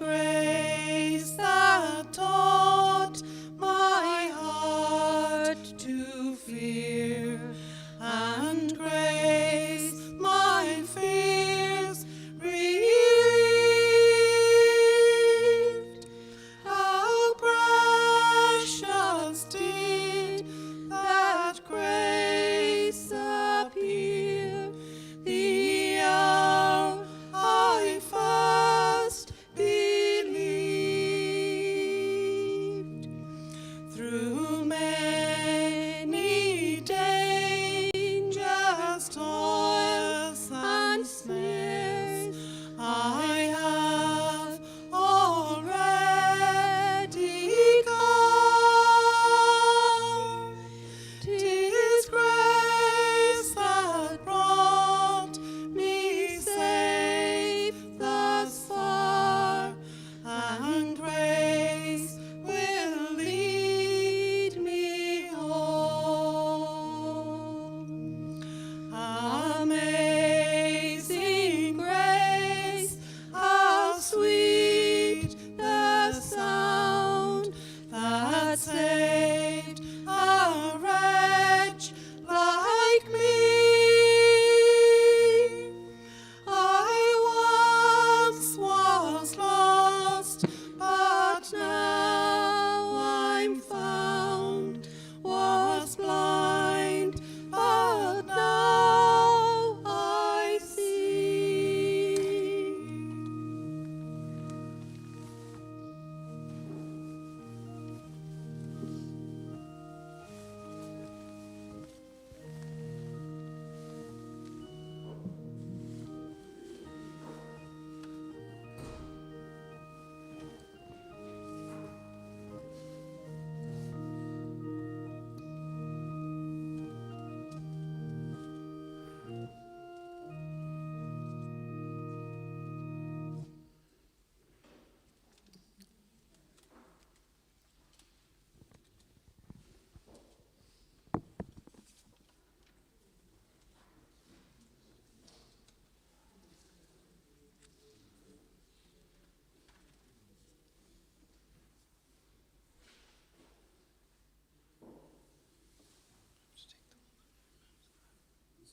grace that taught my heart to fear, and grace my fears relieved. How precious did that grace appear, the hour I first believed. Through many dangers, toils, and snares, I have already come. 'Tis grace that brought me safe thus far, and grace will lead me home. Amazing grace, how sweet the sound that saved a wretch like me. I once was lost, but now I'm found, was blind, but now I see.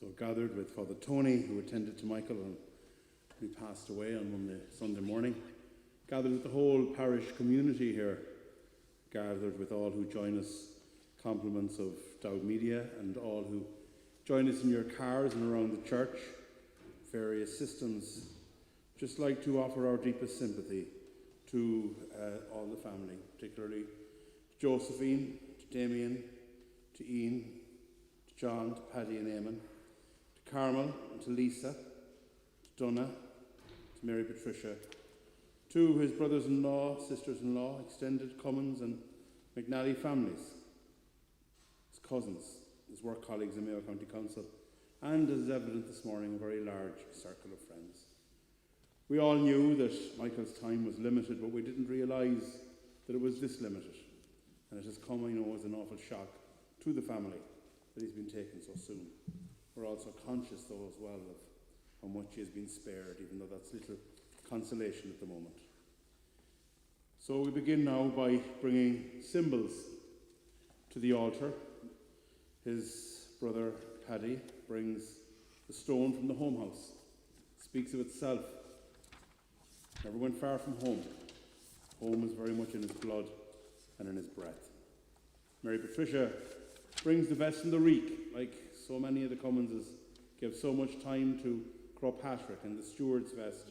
So gathered with Father Tony, who attended to Micheal and who passed away on Sunday morning. Gathered with the whole parish community here. Gathered with all who join us. Compliments of Dowd Media and all who join us in your cars and around the church. Various systems. Just like to offer our deepest sympathy to all the family, particularly to Josephine, to Damien, to Ian, to John, to Paddy and Eamon, to Carmel, and to Lisa, to Donna, to Mary Patricia, to his brothers-in-law, sisters-in-law, extended Cummins and McNally families, his cousins, his work colleagues in Mayo County Council, and, as is evident this morning, a very large circle of friends. We all knew that Michael's time was limited, but we didn't realise that it was this limited. And it has come, I know, as an awful shock to the family that he's been taken so soon. We're also conscious, though, as well, of how much he has been spared, even though that's little consolation at the moment. So we begin now by bringing symbols to the altar. His brother Paddy brings the stone from the home house. It speaks of itself. Never went far from home. Home is very much in his blood and in his breath. Mary Patricia brings the vest and the reek, like so many of the Cumminses gave so much time to Croagh-Patrick, and the steward's vest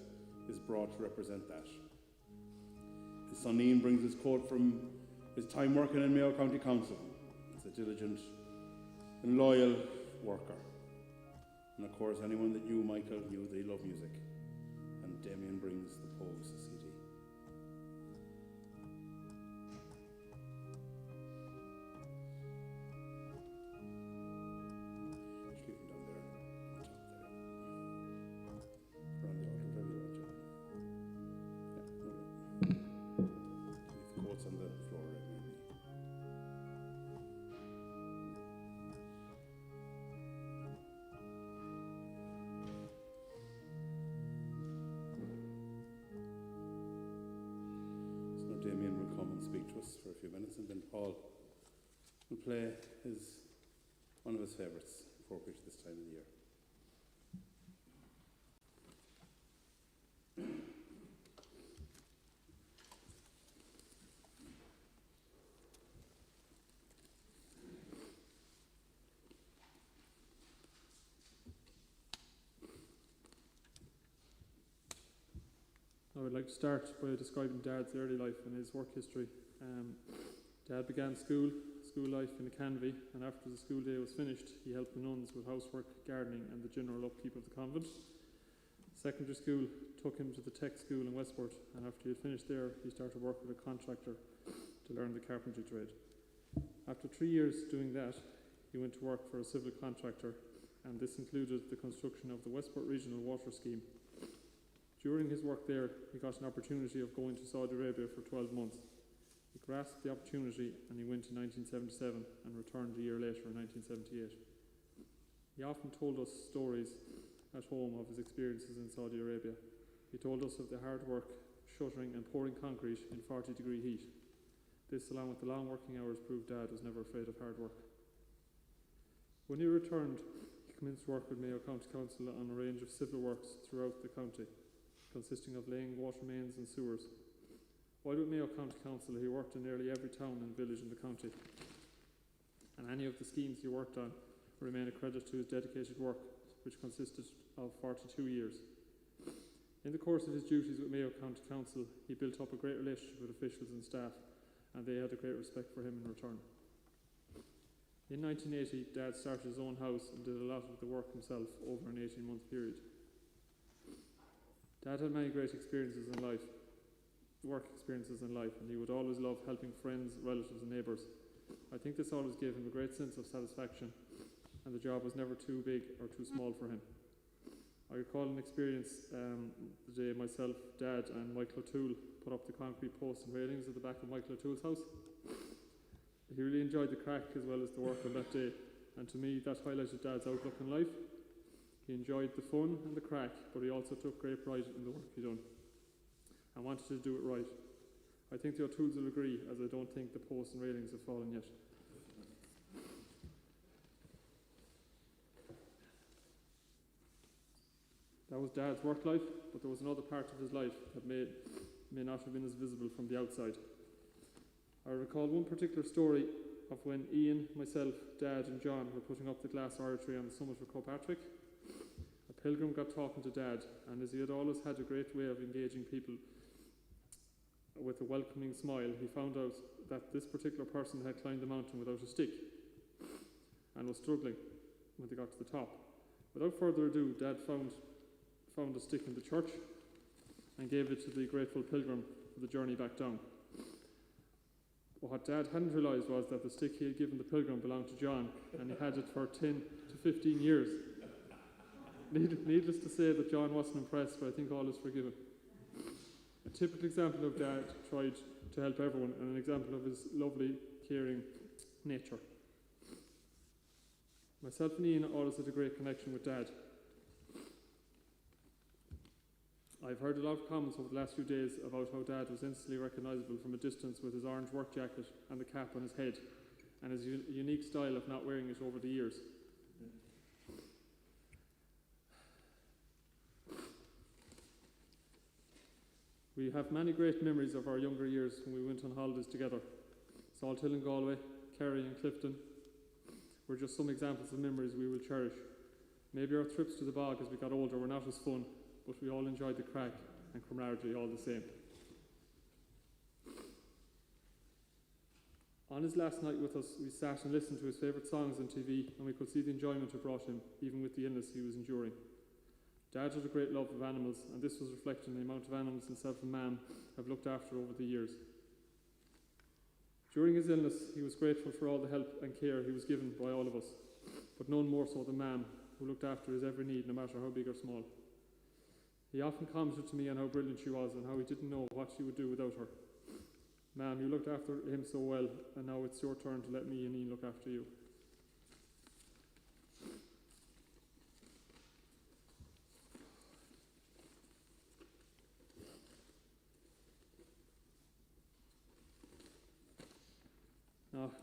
is brought to represent that. His son Ian brings his coat from his time working in Mayo County Council. He's a diligent and loyal worker. And of course, anyone that knew Michael knew that he loved music. And Damien brings the Pogues CD. and speak to us for a few minutes, and then Paul will play one of his favourites, appropriate this time of the year. I would like to start by describing Dad's early life and his work history. Dad began school life in Lecanvey, and after the school day was finished, he helped the nuns with housework, gardening and the general upkeep of the convent. Secondary school took him to the tech school in Westport, and after he had finished there, he started work with a contractor to learn the carpentry trade. After 3 years doing that, he went to work for a civil contractor, and this included the construction of the Westport Regional Water Scheme. During his work there, he got an opportunity of going to Saudi Arabia for 12 months. He grasped the opportunity and he went in 1977 and returned a year later in 1978. He often told us stories at home of his experiences in Saudi Arabia. He told us of the hard work, shuttering and pouring concrete in 40-degree heat. This, along with the long working hours, proved Dad was never afraid of hard work. When he returned, he commenced work with Mayo County Council on a range of civil works throughout the county, consisting of laying water mains and sewers. While with Mayo County Council, he worked in nearly every town and village in the county, and any of the schemes he worked on remain a credit to his dedicated work, which consisted of 42 years. In the course of his duties with Mayo County Council, he built up a great relationship with officials and staff, and they had a great respect for him in return. In 1980, Dad started his own house and did a lot of the work himself over an 18-month period. Dad had many great work experiences in life, and he would always love helping friends, relatives and neighbours. I think this always gave him a great sense of satisfaction, and the job was never too big or too small for him. I recall an experience the day myself, Dad and Micheal O'Toole put up the concrete posts and railings at the back of Micheal O'Toole's house. He really enjoyed the crack as well as the work on that day, and to me that highlighted Dad's outlook in life. He enjoyed the fun and the crack, but he also took great pride in the work he done and wanted to do it right. I think the O'Tooles will agree, as I don't think the posts and railings have fallen yet. That was Dad's work life, but there was another part of his life that may not have been as visible from the outside. I recall one particular story of when Ian, myself, Dad and John were putting up the glass oratory on the summit of Kilpatrick. A pilgrim got talking to Dad, and as he had always had a great way of engaging people with a welcoming smile, he found out that this particular person had climbed the mountain without a stick and was struggling when they got to the top. Without further ado, Dad found a stick in the church and gave it to the grateful pilgrim for the journey back down. What Dad hadn't realised was that the stick he had given the pilgrim belonged to John, and he had it for 10 to 15 years. Needless to say that John wasn't impressed, but I think all is forgiven. A typical example of Dad tried to help everyone, and an example of his lovely, caring nature. Myself and Ian always had a great connection with Dad. I've heard a lot of comments over the last few days about how Dad was instantly recognisable from a distance with his orange work jacket and the cap on his head, and his unique style of not wearing it over the years. We have many great memories of our younger years when we went on holidays together. Salt Hill in Galway, Kerry and Clifton were just some examples of memories we will cherish. Maybe our trips to the bog as we got older were not as fun, but we all enjoyed the crack and camaraderie all the same. On his last night with us, we sat and listened to his favourite songs on TV, and we could see the enjoyment it brought him, even with the illness he was enduring. Dad had a great love of animals, and this was reflected in the amount of animals himself and Mam have looked after over the years. During his illness, he was grateful for all the help and care he was given by all of us, but none more so than Mam, who looked after his every need, no matter how big or small. He often commented to me on how brilliant she was and how he didn't know what she would do without her. Mam, you looked after him so well, and now it's your turn to let me and Ian look after you.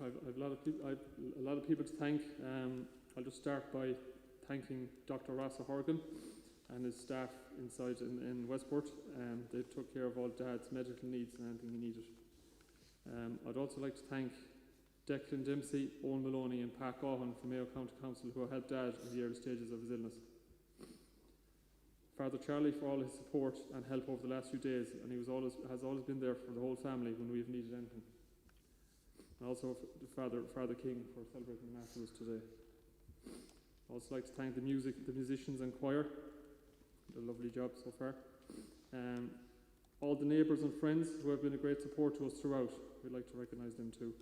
I've a lot of people to thank. I'll just start by thanking Dr. Ross O'Horgan and his staff inside in Westport. They took care of all Dad's medical needs and anything he needed. I'd also like to thank Declan Dempsey, Owen Maloney and Pat Gaughan from Mayo County Council who helped Dad in the early stages of his illness. Father Charlie for all his support and help over the last few days, and he has always been there for the whole family when we've needed anything. And also Father King for celebrating Mass with us today. I'd also like to thank the musicians and choir. Did a lovely job so far. All the neighbours and friends who have been a great support to us throughout. We'd like to recognise them too.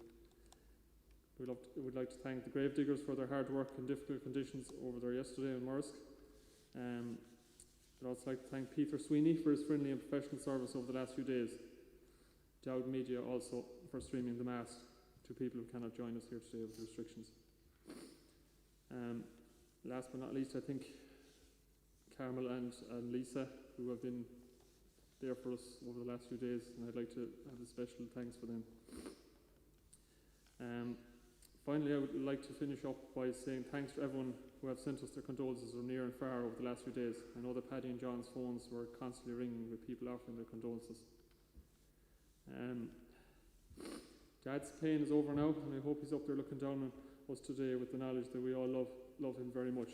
We'd like to thank the grave diggers for their hard work in difficult conditions over there yesterday in Morrisk. I'd also like to thank Peter Sweeney for his friendly and professional service over the last few days. Dowd Media also for streaming the Mass to people who cannot join us here today with restrictions. Last but not least, I think Carmel and Lisa, who have been there for us over the last few days, and I'd like to have a special thanks for them. Finally, I would like to finish up by saying thanks to everyone who have sent us their condolences from near and far over the last few days. I know that Paddy and John's phones were constantly ringing with people offering their condolences. Dad's pain is over now, and I hope he's up there looking down on us today with the knowledge that we all love him very much.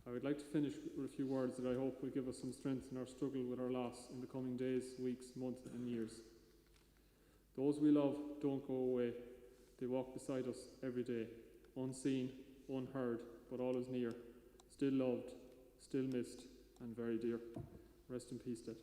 I would like to finish with a few words that I hope will give us some strength in our struggle with our loss in the coming days, weeks, months and years. Those we love don't go away. They walk beside us every day, unseen, unheard, but always near, still loved, still missed, and very dear. Rest in peace, Dad.